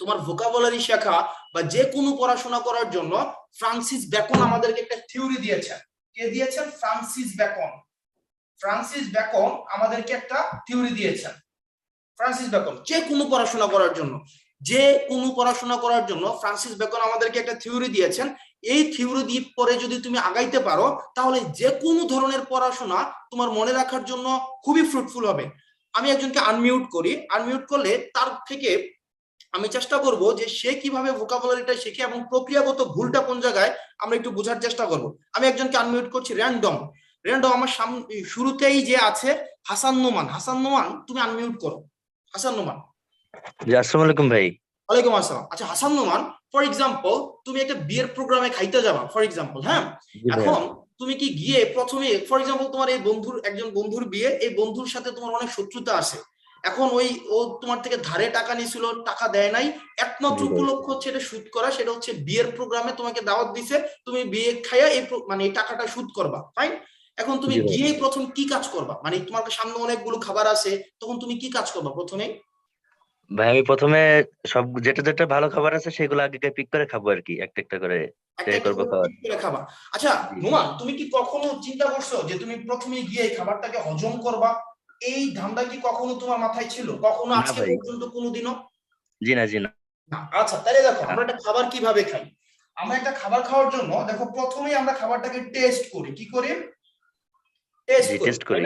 তোমার ভোকাবুলারি শেখা বা যে কোনো পড়াশোনা করার জন্য ফ্রান্সিস বেকন আমাদেরকে একটা থিওরি দিয়েছেন। কে দিয়েছেন? Francis Bacon. ফ্রান্সিস বেকন আমাদেরকে একটা থিওরি দিয়েছেন। ফ্রান্সিস বেকন যে কোনো পড়াশোনা করার জন্য, যে কোনো পড়াশোনা করার জন্য ফ্রান্সিস বেকন আমাদেরকে একটা থিওরি দিয়েছেন। এই থিওরি দিয়ে পরে যদি তুমি আগাইতে পারো তাহলে যে কোনো ধরনের পড়াশোনা তোমার মনে রাখার জন্য খুবই ফ্রুটফুল হবে। আমি একজনকে আনমিউট করি, আনমিউট করলে তার থেকে আমি চেষ্টা করব যে সে কিভাবে ভোকাবুলারিটা শিখে এবং প্রক্রিয়াগত ভুলটা কোন জায়গায় আমরা একটু বোঝার চেষ্টা করব। আমি একজনকে আনমিউট করছি, র্যান্ডম। র্যান্ডম আমার সামনে শুরুতেই যে আছে হাসান নোমান। হাসান নোমান, তুমি আনমিউট করো। হাসান নোমান। জি, আসসালামু আলাইকুম ভাই। ওয়ালাইকুম আসসালাম। আচ্ছা হাসান নোমান, ফর এক্সাম্পল তুমি একটা বিয়ের প্রোগ্রামে খাইতে যাবা, ফর এক্সাম্পল, হ্যাঁ? এখন তুমি কি গিয়ে প্রথমে, ফর এক্সাম্পল তোমার এই বন্ধুর, একজন বন্ধুর বিয়ে, এই বন্ধুর সাথে তোমার অনেক শত্রুতা আছে। এখন ও তোমার থেকে ধারে টাকা নিয়েছিল, টাকা দেয় নাই, একমাত্র উপলক্ষ হচ্ছে এটা শুট করা, সেটা হচ্ছে বিয়ের প্রোগ্রামে তোমাকে দাওয়াত দিছে, তুমি বিয়ে খাইয়া এই মানে এই টাকাটা শুট করবা, ফাইন। এখন তুমি গিয়ে প্রথম কি কাজ করবা? মানে তোমার সামনে অনেকগুলো খাবার আছে, তখন তুমি কি কাজ করবা প্রথমে? ভাই আমি প্রথমে সব যেটা যেটা ভালো খাবার আছে সেগুলো আগে পিক করে খাবো আর কি, একটা একটা করে ট্রাই করবো খাবার। খাবা। আচ্ছা নোমান, তুমি কি কখনো চিন্তা করছো যে তুমি প্রথমে গিয়ে খাবারটাকে হজম করবা? এই ধান্দা কি কখনো তোমার মাথায় ছিল কখনো আজকে পর্যন্ত কোনোদিনও? জি না, জি না। আচ্ছা তাহলে দেখো আমরা একটা খাবার কিভাবে খাই। আমরা একটা খাবার খাওয়ার জন্য দেখো প্রথমেই আমরা খাবারটাকে টেস্ট করি। কি করি? টেস্ট করি।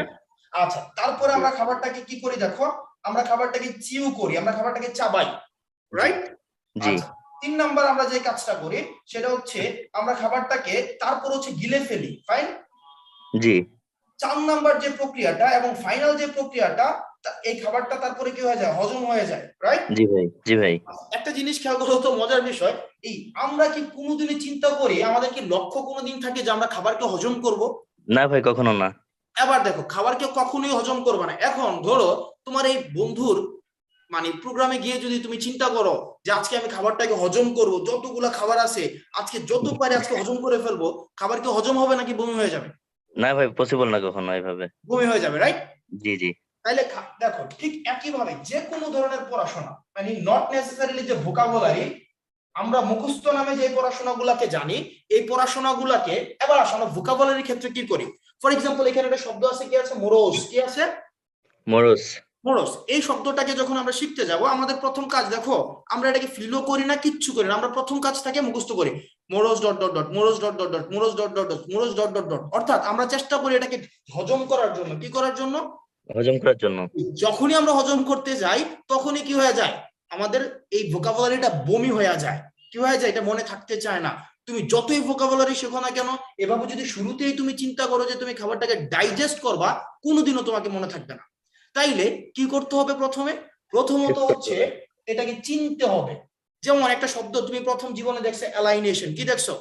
আচ্ছা তারপরে আমরা খাবারটাকে কি করি দেখো, আমরা খাবারটাকে চিউ করি, আমরা খাবারটাকে চাবাই, রাইট? জি। 3 নাম্বার আমরা যে কাজটা করি সেটা হচ্ছে আমরা খাবারটাকে তারপর হচ্ছে গিলে ফেলি, ফাইন। জি। 4 নাম্বার যে প্রক্রিয়াটা এবং ফাইনাল যে প্রক্রিয়াটা, এই খাবারটা তারপরে কি হয়ে যায়? হজম হয়ে যায়, রাইট? জি ভাই, জি ভাই। একটা জিনিস খেয়াল করো তো, মজার বিষয়, এই আমরা কি কোনোদিনই চিন্তা করি, আমাদের কি লক্ষ্য কোনোদিন থাকে যে আমরা খাবারকে হজম করব? না ভাই, কখনো না। এবার দেখো খাবারকে কখনোই হজম করবে না। এখন ধরো তোমার এই বন্ধুর মানে প্রোগ্রামে গিয়ে যদি তুমি চিন্তা করো যে আজকে আমি খাবারটাকে হজম করব, যতগুলো খাবার আছে আজকে যত পারি আজকে হজম করে ফেলবো, খাবার কি হজম হবে নাকি বমি হয়ে যাবে? না ভাই, পসিবল না কখনো এইভাবে। বমি হয়ে যাবে, রাইট? জি জি। তাহলে দেখো ঠিক একই ভাবে যে কোনো ধরনের পড়াশোনা, মানে নট নেসেসারিলি যে ভোকাবুলারি, আমরা মুখস্থ নামে যে পড়াশোনাগুলোকে জানি, এই পড়াশোনাগুলোকে এবার আসলে ভোকাবুলারির ক্ষেত্রে কি করি। ফর এক্সাম্পল এখানে একটা শব্দ আছে, কি আছে? মোরোস। কি আছে? মোরস। মোরস। এই শব্দটাকে যখন আমরা শিখতে যাব, আমাদের প্রথম কাজ দেখো, আমরা এটাকে ফিলও করি না, কিচ্ছু করি না, আমরা প্রথম কাজটাকে মুখস্থ করি। Morse dot dot dot, Morse dot dot dot, Morse dot dot dot, Morse dot dot dot. অর্থাৎ আমরা চেষ্টা করি এটাকে হজম করার জন্য। কি করার জন্য? হজম করার জন্য। যখনই আমরা হজম করতে যাই তখনই কি হয়ে যায়? আমাদের এই ভোকাবুলারিটা বমি হয়ে যায়। কি হয়ে যায়? এটা মনে থাকতে চায় না। তুমি যতই ভোকাবুলারি শেখো না কেন, এভাবে যদি শুরুতেই তুমি চিন্তা করো যে তুমি খাবারটাকে ডাইজেস্ট করবা, কোনোদিনও তোমাকে মনে থাকবে না। তাইলে কি করতে হবে? প্রথমত হচ্ছে এটাকে চিনতে হবে। যেমন একটা শব্দ তুমি প্রথম জীবনে দেখছো, অ্যালাইনেশন। কি দেখছো?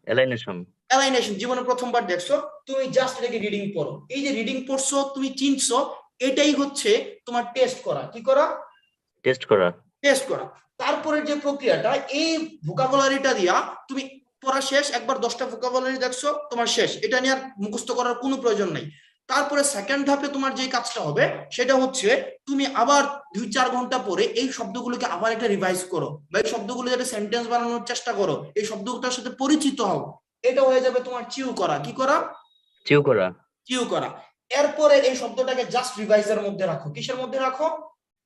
অ্যালাইনেশন। অ্যালাইনেশন জীবনে প্রথমবার দেখছো, তুমি জাস্ট এটাকে রিডিং পড়ো। এই যে রিডিং পড়ছো, তুমি চিনছো, এটাই হচ্ছে তোমার টেস্ট করা। কি করা? টেস্ট করা। টেস্ট করা। তারপরে যে প্রক্রিয়াটা, এই ভোকাবুলারিটা দিয়া তুমি পড়া শেষ, একবার 10টা ভোকাবুলারি দেখছো, তোমার শেষ, এটা নিয়ে আর মুখস্থ করার কোনো প্রয়োজন নাই। তারপরে সেকেন্ড ধাপে তোমার যে কাজটা হবে সেটা হচ্ছে তুমি আবার 2-4 ঘন্টা পরে এই শব্দগুলোকে আবার একটা রিভাইজ করো, বা এই শব্দগুলো যেটা সেন্টেন্স বানানোর চেষ্টা করো, এই শব্দটার সাথে পরিচিত হও। এটা হয়ে যাবে তোমার চিউ করা। কি করা? চিউ করা। চিউ করা। এরপরে এই শব্দটাকে জাস্ট রিভাইজের মধ্যে রাখো। কিসের মধ্যে রাখো?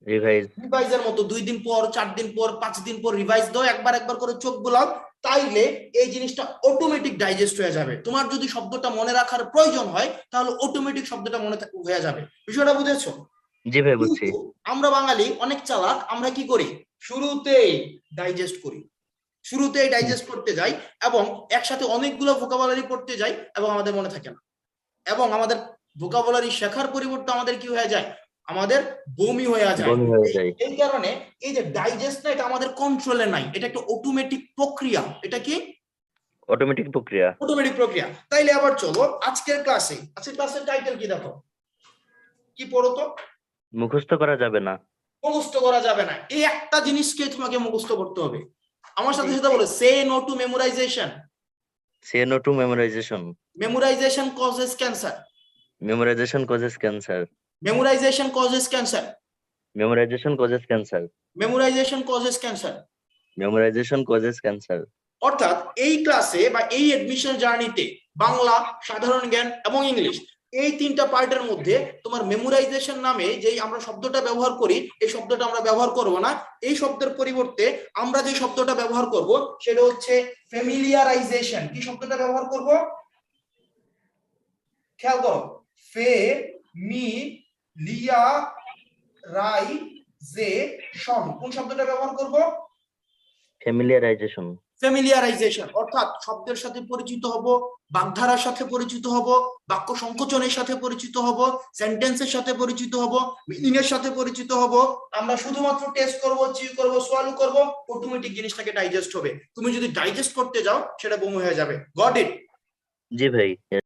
রিভাইজের মতো। 2 দিন পর, 4 দিন পর, 5 দিন পর রিভাইজ দাও, একবার একবার করে চোখ বোলাও। তাইলে এই জিনিসটা অটোমেটিক ডাইজেস্ট হয়ে যাবে। তোমার যদি শব্দটা মনে রাখার প্রয়োজন হয় তাহলে অটোমেটিক শব্দটা মনে হয়ে যাবে। বিষয়টা বুঝেছো? জি ভাই, বুঝছি। আমরা বাঙালি অনেক চালাক, আমরা কি করি? শুরুতেই ডাইজেস্ট করি, শুরুতেই ডাইজেস্ট করতে যাই এবং একসাথে অনেকগুলো ভোকাবুলারি পড়তে যাই এবং আমাদের মনে থাকে না, এবং আমাদের ভোকাবুলারি শেখার পরিবর্তে আমাদের কি হয়ে যায়? আমাদের বমি হয়ে যায়। এই কারণে এই যে ডাইজেস্ট না, এটা আমাদের কন্ট্রোলে নাই, এটা একটা অটোমেটিক প্রক্রিয়া। এটা কি? অটোমেটিক প্রক্রিয়া। অটোমেটিক প্রক্রিয়া। তাইলে আবার চলো আজকের ক্লাসের টাইটেল কি দেখো, কি পড়ো তো? মুখস্থ করা যাবে না। মুখস্থ করা যাবে না, এই একটা জিনিসকে তোমাকে মুখস্থ করতে হবে। আমার সাথে সাথে বলো, say no to memorization. Say no to memorization. Memorization causes cancer. Memorization causes cancer. Memorization causes cancer. Memorization causes cancer. Memorization causes cancer. Memorization causes cancer. অর্থাৎ এই ক্লাসে বা এই এডমিশন জার্নিতে বাংলা, সাধারণ জ্ঞান এবং ইংলিশ এই তিনটা পার্টের মধ্যে তোমার মেমোরাইজেশন নামে যেই আমরা শব্দটা ব্যবহার করি, এই শব্দটা আমরা ব্যবহার করব না। এই শব্দের পরিবর্তে আমরা যে শব্দটা ব্যবহার করব সেটা হচ্ছে ফ্যামিলিয়ারাইজেশন। কি শব্দটা ব্যবহার করব? খেয়াল করো, ফ্যামিলিয়ারাইজেশন। কোন শব্দটা ব্যবহার করব? ফ্যামিলিয়ারাইজেশন। ফ্যামিলিয়ারাইজেশন অর্থাৎ শব্দের সাথে পরিচিত হব, বাগধারার সাথে পরিচিত হব, বাক্য সংকোচনের সাথে পরিচিত হব, সেন্টেন্সের সাথে পরিচিত হব, মিনিং এর সাথে পরিচিত হব। আমরা শুধুমাত্র টেস্ট করব, চিউ করব, সোয়ালো করব, অটোমেটিক জিনিসটাকে ডাইজেস্ট হবে। তুমি যদি ডাইজেস্ট করতে যাও সেটা বমি হয়ে যাবে। Got it? জি ভাই।